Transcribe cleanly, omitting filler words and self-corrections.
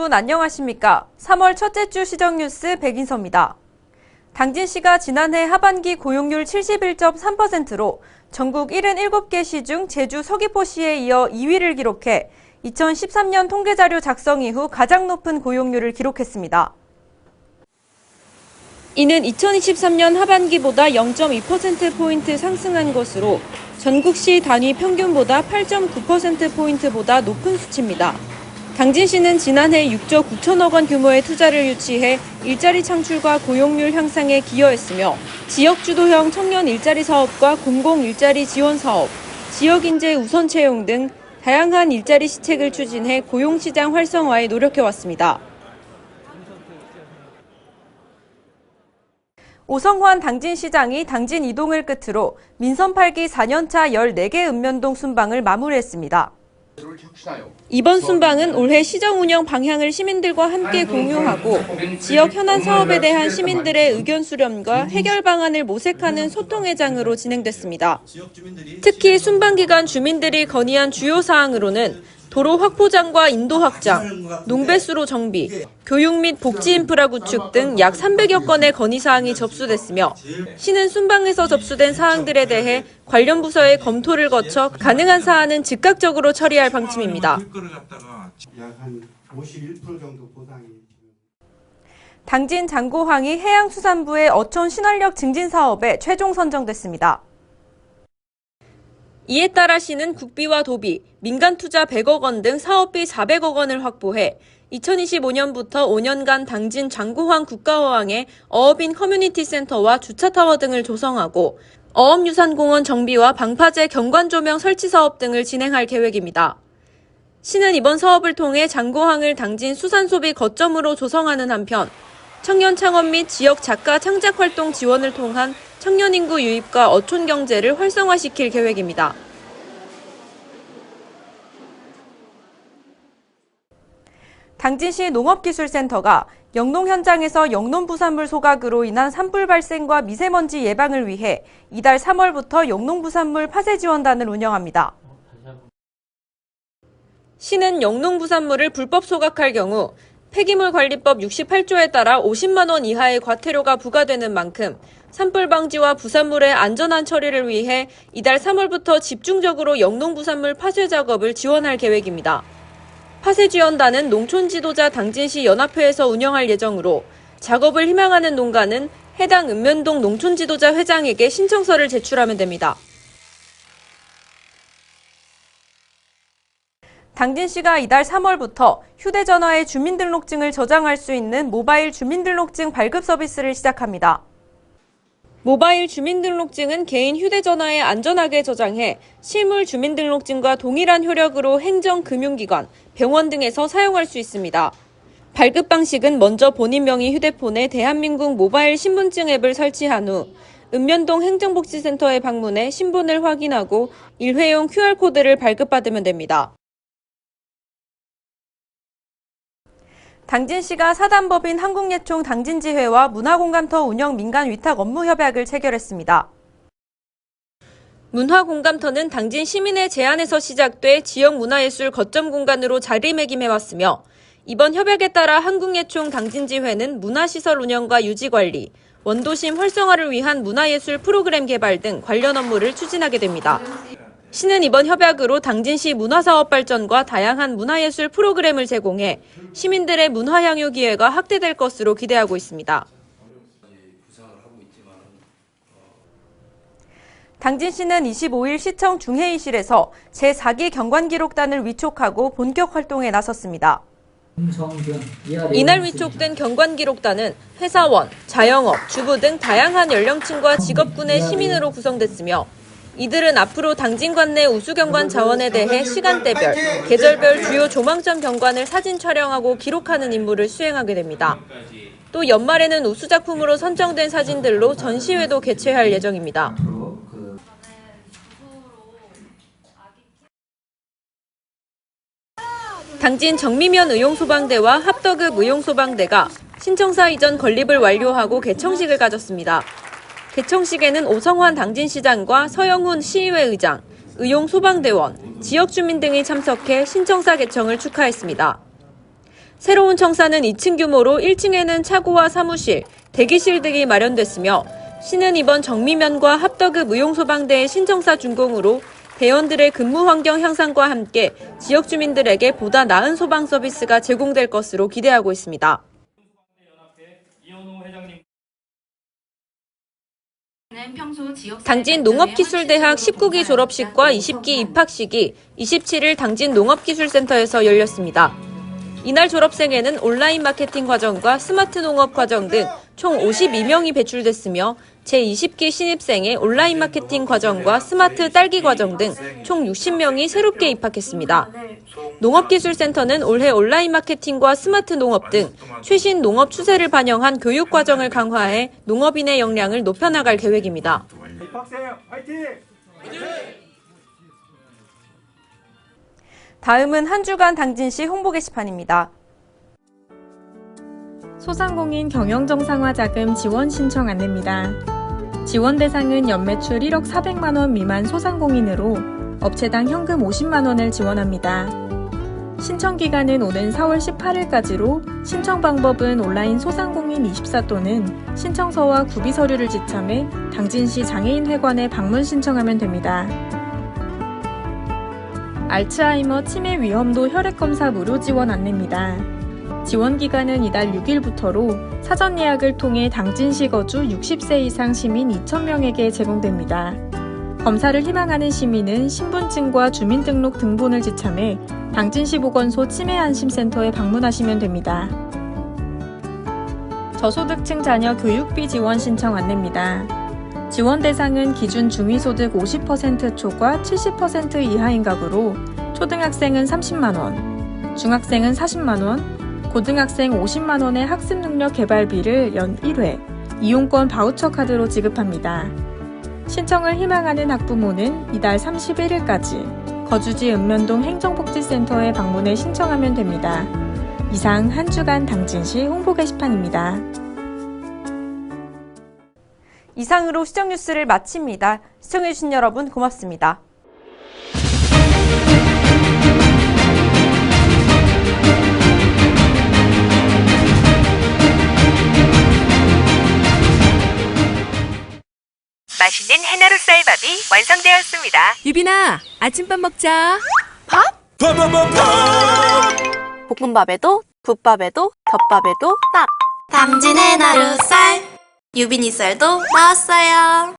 여러분 안녕하십니까? 3월 첫째 주 시정뉴스 백인서입니다. 당진시가 지난해 하반기 고용률 71.3%로 전국 77개 시 중 제주 서귀포시에 이어 2위를 기록해 2013년 통계자료 작성 이후 가장 높은 고용률을 기록했습니다. 이는 2023년 하반기보다 0.2%포인트 상승한 것으로 전국시 단위 평균보다 8.9%포인트보다 높은 수치입니다. 당진시는 지난해 6조 9천억 원 규모의 투자를 유치해 일자리 창출과 고용률 향상에 기여했으며 지역주도형 청년 일자리 사업과 공공 일자리 지원 사업, 지역인재 우선 채용 등 다양한 일자리 시책을 추진해 고용시장 활성화에 노력해왔습니다. 오성환 당진시장이 당진 이동을 끝으로 민선 8기 4년차 14개 읍면동 순방을 마무리했습니다. 이번 순방은 올해 시정 운영 방향을 시민들과 함께 공유하고 지역 현안 사업에 대한 시민들의 의견 수렴과 해결 방안을 모색하는 소통회장으로 진행됐습니다. 특히 순방 기간 주민들이 건의한 주요 사항으로는 도로 확포장과 인도 확장, 농배수로 정비, 교육 및 복지 인프라 구축 등 약 300여 건의 건의사항이 접수됐으며 시는 순방에서 접수된 사항들에 대해 관련 부서의 검토를 거쳐 가능한 사안은 즉각적으로 처리할 방침입니다. 당진 장고항이 해양수산부의 어촌 신활력 증진 사업에 최종 선정됐습니다. 이에 따라 시는 국비와 도비, 민간 투자 100억 원 등 사업비 400억 원을 확보해 2025년부터 5년간 당진 장고항 국가어항에 어업인 커뮤니티 센터와 주차타워 등을 조성하고 어업유산공원 정비와 방파제 경관조명 설치 사업 등을 진행할 계획입니다. 시는 이번 사업을 통해 장고항을 당진 수산소비 거점으로 조성하는 한편 청년 창업 및 지역 작가 창작 활동 지원을 통한 청년 인구 유입과 어촌 경제를 활성화시킬 계획입니다. 당진시 농업기술센터가 영농 현장에서 영농부산물 소각으로 인한 산불 발생과 미세먼지 예방을 위해 이달 3월부터 영농부산물 파쇄 지원단을 운영합니다. 시는 영농부산물을 불법 소각할 경우 폐기물관리법 68조에 따라 50만 원 이하의 과태료가 부과되는 만큼 산불 방지와 부산물의 안전한 처리를 위해 이달 3월부터 집중적으로 영농부산물 파쇄 작업을 지원할 계획입니다. 파쇄 지원단은 농촌지도자 당진시 연합회에서 운영할 예정으로 작업을 희망하는 농가는 해당 읍면동 농촌지도자 회장에게 신청서를 제출하면 됩니다. 당진시가 이달 3월부터 휴대전화에 주민등록증을 저장할 수 있는 모바일 주민등록증 발급 서비스를 시작합니다. 모바일 주민등록증은 개인 휴대전화에 안전하게 저장해 실물 주민등록증과 동일한 효력으로 행정, 금융기관, 병원 등에서 사용할 수 있습니다. 발급 방식은 먼저 본인 명의 휴대폰에 대한민국 모바일 신분증 앱을 설치한 후 읍면동 행정복지센터에 방문해 신분을 확인하고 일회용 QR코드를 발급받으면 됩니다. 당진시가 사단법인 한국예총 당진지회와 문화공감터 운영 민간 위탁 업무 협약을 체결했습니다. 문화공감터는 당진 시민의 제안에서 시작돼 지역 문화예술 거점 공간으로 자리매김해왔으며 이번 협약에 따라 한국예총 당진지회는 문화시설 운영과 유지관리, 원도심 활성화를 위한 문화예술 프로그램 개발 등 관련 업무를 추진하게 됩니다. 시는 이번 협약으로 당진시 문화사업 발전과 다양한 문화예술 프로그램을 제공해 시민들의 문화향유 기회가 확대될 것으로 기대하고 있습니다. 당진시는 25일 시청 중회의실에서 제4기 경관기록단을 위촉하고 본격 활동에 나섰습니다. 이날 위촉된 경관기록단은 회사원, 자영업, 주부 등 다양한 연령층과 직업군의 시민으로 구성됐으며 이들은 앞으로 당진 관내 우수경관 자원에 대해 시간대별, 계절별 주요 조망점 경관을 사진 촬영하고 기록하는 임무를 수행하게 됩니다. 또 연말에는 우수작품으로 선정된 사진들로 전시회도 개최할 예정입니다. 당진 정미면 의용소방대와 합덕읍 의용소방대가 신청사 이전 건립을 완료하고 개청식을 가졌습니다. 개청식에는 오성환 당진시장과 서영훈 시의회 의장, 의용소방대원, 지역주민 등이 참석해 신청사 개청을 축하했습니다. 새로운 청사는 2층 규모로 1층에는 차고와 사무실, 대기실 등이 마련됐으며 시는 이번 정미면과 합덕읍 의용소방대의 신청사 준공으로 대원들의 근무 환경 향상과 함께 지역 주민들에게 보다 나은 소방 서비스가 제공될 것으로 기대하고 있습니다. 당진 농업기술대학 19기 졸업식과 20기 입학식이 27일 당진 농업기술센터에서 열렸습니다. 이날 졸업생에는 온라인 마케팅 과정과 스마트 농업 과정 등 총 52명이 배출됐으며 제20기 신입생의 온라인 마케팅 과정과 스마트 딸기 과정 등 총 60명이 새롭게 입학했습니다. 농업기술센터는 올해 온라인 마케팅과 스마트 농업 등 최신 농업 추세를 반영한 교육 과정을 강화해 농업인의 역량을 높여나갈 계획입니다. 입학생 화이팅! 다음은 한 주간 당진시 홍보 게시판입니다. 소상공인 경영정상화 자금 지원 신청 안내입니다. 지원 대상은 연매출 1억 400만 원 미만 소상공인으로 업체당 현금 50만 원을 지원합니다. 신청 기간은 오는 4월 18일까지로 신청 방법은 온라인 소상공인 24 또는 신청서와 구비 서류를 지참해 당진시 장애인회관에 방문 신청하면 됩니다. 알츠하이머 치매 위험도 혈액검사 무료 지원 안내입니다. 지원 기간은 이달 6일부터로 사전 예약을 통해 당진시 거주 60세 이상 시민 2,000명에게 제공됩니다. 검사를 희망하는 시민은 신분증과 주민등록 등본을 지참해 당진시 보건소 치매안심센터에 방문하시면 됩니다. 저소득층 자녀 교육비 지원 신청 안내입니다. 지원 대상은 기준 중위소득 50% 초과 70% 이하인 가구로 초등학생은 30만 원, 중학생은 40만 원, 고등학생 50만 원의 학습 능력 개발비를 연 1회 이용권 바우처 카드로 지급합니다. 신청을 희망하는 학부모는 이달 31일까지 거주지 읍면동 행정복지센터에 방문해 신청하면 됩니다. 이상 한 주간 당진시 홍보 게시판입니다. 이상으로 시정 뉴스를 마칩니다. 시청해주신 여러분 고맙습니다. 맛있는 해나루 쌀밥이 완성되었습니다. 유빈아, 아침밥 먹자. 밥? 볶음밥에도, 국밥에도, 덮밥에도 딱! 당진 해나루 쌀! 유빈이 쌀도 나왔어요.